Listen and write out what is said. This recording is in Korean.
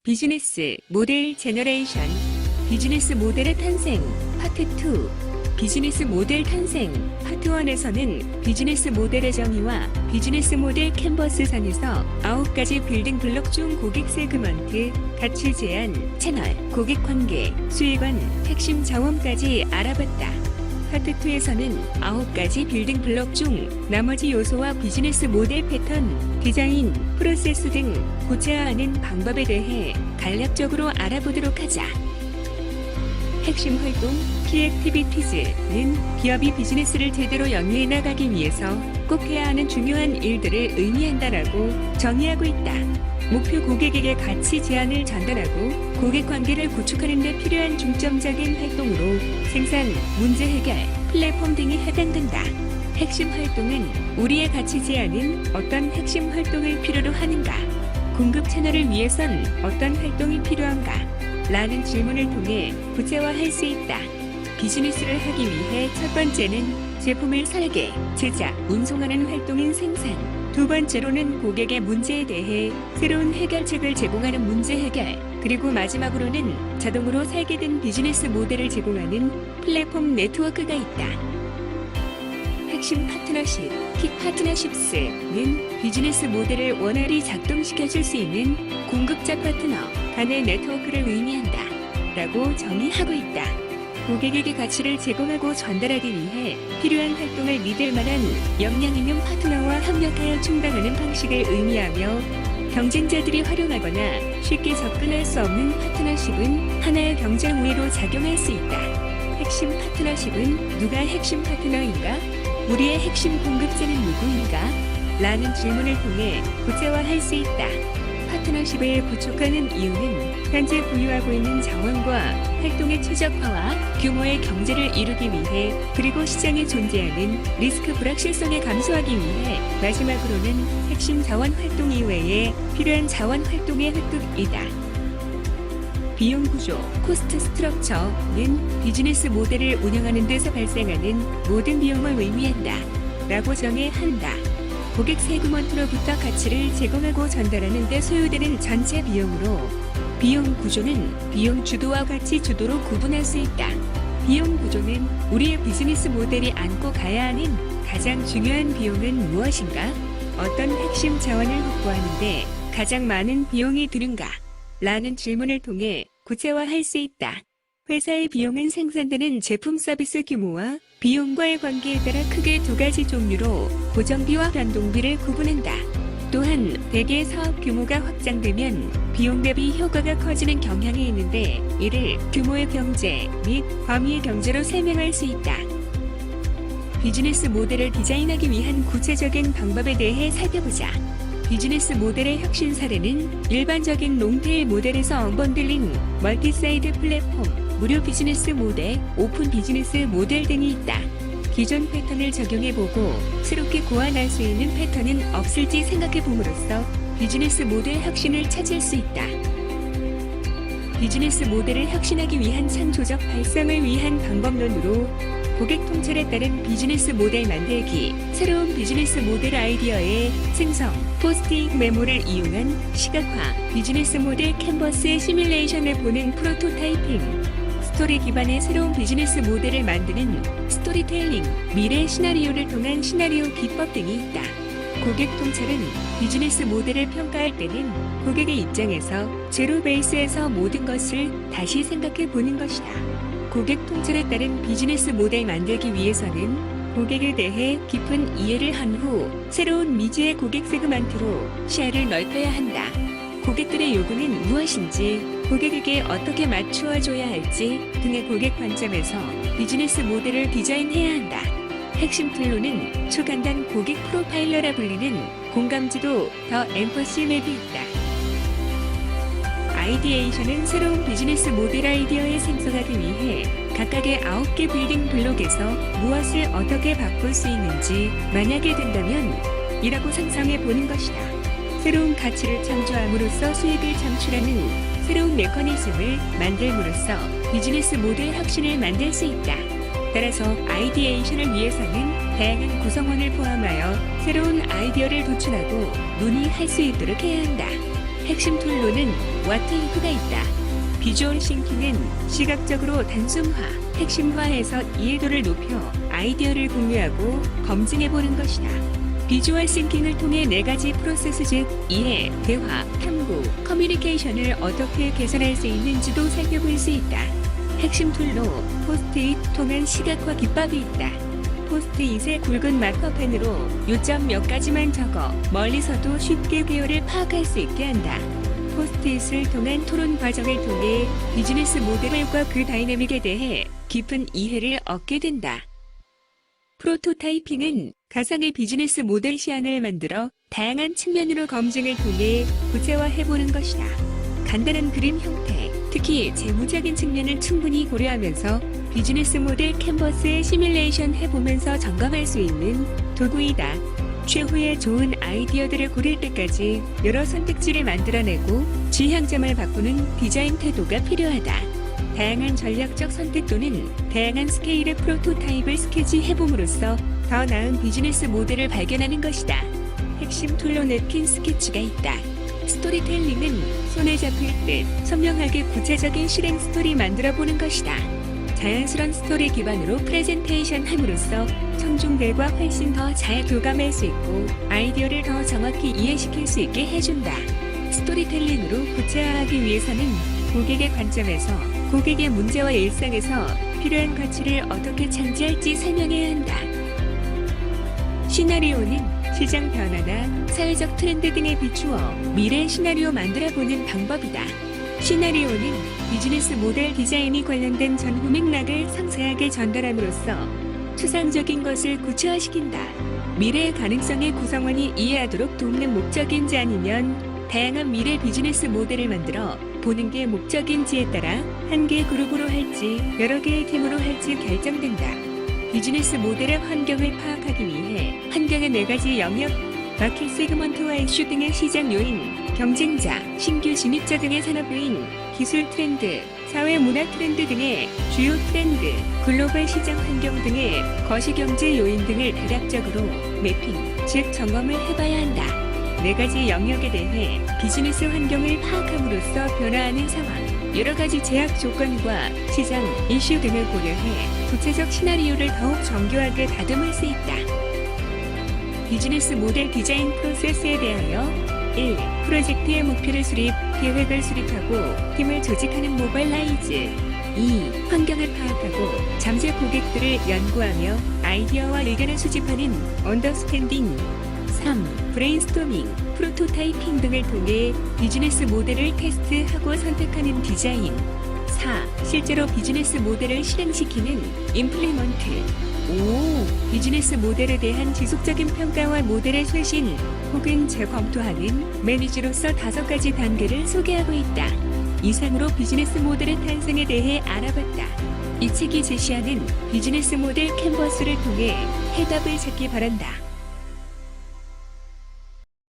비즈니스 모델 제너레이션, 비즈니스 모델의 탄생 파트 2. 비즈니스 모델 탄생 파트 1에서는 비즈니스 모델의 정의와 비즈니스 모델 캔버스 선에서 9가지 빌딩 블록 중 고객 세그먼트, 가치 제한, 채널, 고객 관계, 수익원, 핵심 자원까지 알아봤다. 파트 2에서는 9가지 빌딩 블록 중 나머지 요소와 비즈니스 모델 패턴, 디자인, 프로세스 등 고쳐야 하는 방법에 대해 간략적으로 알아보도록 하자. 핵심 활동, 키 액티비티즈는 기업이 비즈니스를 제대로 영위해 나가기 위해서 꼭 해야 하는 중요한 일들을 의미한다라고 정의하고 있다. 목표 고객에게 가치 제안을 전달하고 고객 관계를 구축하는 데 필요한 중점적인 활동으로 생산, 문제 해결, 플랫폼 등이 해당된다. 핵심 활동은 우리의 가치 제안은 어떤 핵심 활동을 필요로 하는가? 공급 채널을 위해선 어떤 활동이 필요한가? 라는 질문을 통해 구체화할 수 있다. 비즈니스를 하기 위해 첫 번째는 제품을 설계, 제작, 운송하는 활동인 생산. 두 번째로는 고객의 문제에 대해 새로운 해결책을 제공하는 문제 해결. 그리고 마지막으로는 자동으로 설계된 비즈니스 모델을 제공하는 플랫폼 네트워크가 있다. 핵심 파트너십, 킥 파트너십스는 비즈니스 모델을 원활히 작동시켜줄 수 있는 공급자 파트너 간의 네트워크를 의미한다. 라고 정의하고 있다. 고객에게 가치를 제공하고 전달하기 위해 필요한 활동을 믿을 만한 역량 있는 파트너와 협력하여 충당하는 방식을 의미하며 경쟁자들이 활용하거나 쉽게 접근할 수 없는 파트너십은 하나의 경쟁 우위로 작용할 수 있다. 핵심 파트너십은 누가 핵심 파트너인가? 우리의 핵심 공급자는 누구인가? 라는 질문을 통해 구체화할 수 있다. 파트너십을 구축하는 이유는 현재 보유하고 있는 자원과 활동의 최적화와 규모의 경제를 이루기 위해, 그리고 시장에 존재하는 리스크 불확실성을 감소하기 위해, 마지막으로는 핵심 자원 활동 이외에 필요한 자원 활동의 획득이다. 비용 구조, 코스트 스트럭처는 비즈니스 모델을 운영하는 데서 발생하는 모든 비용을 의미한다. 라고 정의한다. 고객 세그먼트로부터 가치를 제공하고 전달하는 데 소요되는 전체 비용으로, 비용 구조는 비용 주도와 가치 주도로 구분할 수 있다. 비용 구조는 우리의 비즈니스 모델이 안고 가야 하는 가장 중요한 비용은 무엇인가? 어떤 핵심 자원을 확보하는데 가장 많은 비용이 드는가? 라는 질문을 통해 구체화할 수 있다. 회사의 비용은 생산되는 제품 서비스 규모와 비용과의 관계에 따라 크게 두 가지 종류로 고정비와 변동비를 구분한다. 또한 대개 사업 규모가 확장되면 비용 대비 효과가 커지는 경향이 있는데, 이를 규모의 경제 및 범위의 경제로 설명할 수 있다. 비즈니스 모델을 디자인하기 위한 구체적인 방법에 대해 살펴보자. 비즈니스 모델의 혁신 사례는 일반적인 롱테일 모델에서 언번들링, 멀티사이드 플랫폼, 무료 비즈니스 모델, 오픈 비즈니스 모델 등이 있다. 기존 패턴을 적용해보고 새롭게 고안할 수 있는 패턴은 없을지 생각해봄으로써 비즈니스 모델 혁신을 찾을 수 있다. 비즈니스 모델을 혁신하기 위한 창조적 발상을 위한 방법론으로 고객 통찰에 따른 비즈니스 모델 만들기, 새로운 비즈니스 모델 아이디어의 생성, 포스트잇 메모를 이용한 시각화, 비즈니스 모델 캔버스의 시뮬레이션을 보는 프로토타이핑, 스토리 기반의 새로운 비즈니스 모델을 만드는 스토리텔링, 미래 시나리오를 통한 시나리오 기법 등이 있다. 고객 통찰은 비즈니스 모델을 평가할 때는 고객의 입장에서 제로 베이스에서 모든 것을 다시 생각해 보는 것이다. 고객 통찰에 따른 비즈니스 모델 만들기 위해서는 고객에 대해 깊은 이해를 한 후 새로운 미지의 고객 세그먼트로 시야를 넓혀야 한다. 고객들의 요구는 무엇인지, 고객에게 어떻게 맞추어줘야 할지 등의 고객 관점에서 비즈니스 모델을 디자인해야 한다. 핵심 툴로는 초간단 고객 프로파일러라 불리는 공감지도 더 엠퍼시 맵이 있다. 아이디에이션은 새로운 비즈니스 모델 아이디어에 생성하기 위해 각각의 9개 빌딩 블록에서 무엇을 어떻게 바꿀 수 있는지, 만약에 된다면 이라고 상상해 보는 것이다. 새로운 가치를 창조함으로써 수익을 창출하는 새로운 메커니즘을 만들므로써 비즈니스 모델 혁신을 만들 수 있다. 따라서 아이디에이션을 위해서는 다양한 구성원을 포함하여 새로운 아이디어를 도출하고 논의할 수 있도록 해야 한다. 핵심 툴로는 와트이프가 있다. 비주얼 싱킹은 시각적으로 단순화, 핵심화해서 이해도를 높여 아이디어를 공유하고 검증해보는 것이다. 비주얼 싱킹을 통해 4가지 프로세스 즉 이해, 대화, 탐구, 커뮤니케이션을 어떻게 개선할 수 있는지도 살펴볼 수 있다. 핵심 툴로 포스트잇 통한 시각화 기법이 있다. 포스트잇의 굵은 마커펜으로 요점 몇 가지만 적어 멀리서도 쉽게 개요를 파악할 수 있게 한다. 포스트잇을 통한 토론 과정을 통해 비즈니스 모델과 그 다이내믹에 대해 깊은 이해를 얻게 된다. 프로토타이핑은 가상의 비즈니스 모델 시안을 만들어 다양한 측면으로 검증을 통해 구체화해보는 것이다. 간단한 그림 형태, 특히 재무적인 측면을 충분히 고려하면서 비즈니스 모델 캔버스에 시뮬레이션 해보면서 점검할 수 있는 도구이다. 최후의 좋은 아이디어들을 고를 때까지 여러 선택지를 만들어내고 지향점을 바꾸는 디자인 태도가 필요하다. 다양한 전략적 선택 또는 다양한 스케일의 프로토타입을 스케치해봄으로써 더 나은 비즈니스 모델을 발견하는 것이다. 핵심 툴로 냅킨 스케치가 있다. 스토리텔링은 손에 잡힐 듯 선명하게 구체적인 실행 스토리 만들어보는 것이다. 자연스러운 스토리 기반으로 프레젠테이션 함으로써 청중들과 훨씬 더 잘 교감할 수 있고 아이디어를 더 정확히 이해시킬 수 있게 해준다. 스토리텔링으로 구체화하기 위해서는 고객의 관점에서 고객의 문제와 일상에서 필요한 가치를 어떻게 창지할지 설명해야 한다. 시나리오는 시장 변화나 사회적 트렌드 등에 비추어 미래 시나리오 만들어보는 방법이다. 시나리오는 비즈니스 모델 디자인이 관련된 전후 맥락을 상세하게 전달함으로써 추상적인 것을 구체화시킨다. 미래의 가능성의 구성원이 이해하도록 돕는 목적인지 아니면 다양한 미래 비즈니스 모델을 만들어 보는 게 목적인지에 따라 한 개의 그룹으로 할지 여러 개의 팀으로 할지 결정된다. 비즈니스 모델의 환경을 파악하기 위해 환경의 4가지 영역, 마켓 세그먼트와 이슈 등의 시장 요인, 경쟁자, 신규 진입자 등의 산업 요인, 기술 트렌드, 사회 문화 트렌드 등의 주요 트렌드, 글로벌 시장 환경 등의 거시경제 요인 등을 대략적으로 매핑, 즉 점검을 해봐야 한다. 4가지 영역에 대해 비즈니스 환경을 파악함으로써 변화하는 상황, 여러 가지 제약 조건과 시장, 이슈 등을 고려해 구체적 시나리오를 더욱 정교하게 다듬을 수 있다. 비즈니스 모델 디자인 프로세스에 대하여 1. 프로젝트의 목표를 수립, 계획을 수립하고 팀을 조직하는 모빌라이즈. 2. 환경을 파악하고 잠재 고객들을 연구하며 아이디어와 의견을 수집하는 언더스탠딩. 3. 브레인스토밍, 프로토타이핑 등을 통해 비즈니스 모델을 테스트하고 선택하는 디자인. 4. 실제로 비즈니스 모델을 실행시키는 임플리먼트. 5. 비즈니스 모델에 대한 지속적인 평가와 모델의 쇄신 혹은 재검토하는 매니저로서 5가지 단계를 소개하고 있다. 이상으로 비즈니스 모델의 탄생에 대해 알아봤다. 이 책이 제시하는 비즈니스 모델 캔버스를 통해 해답을 찾기 바란다.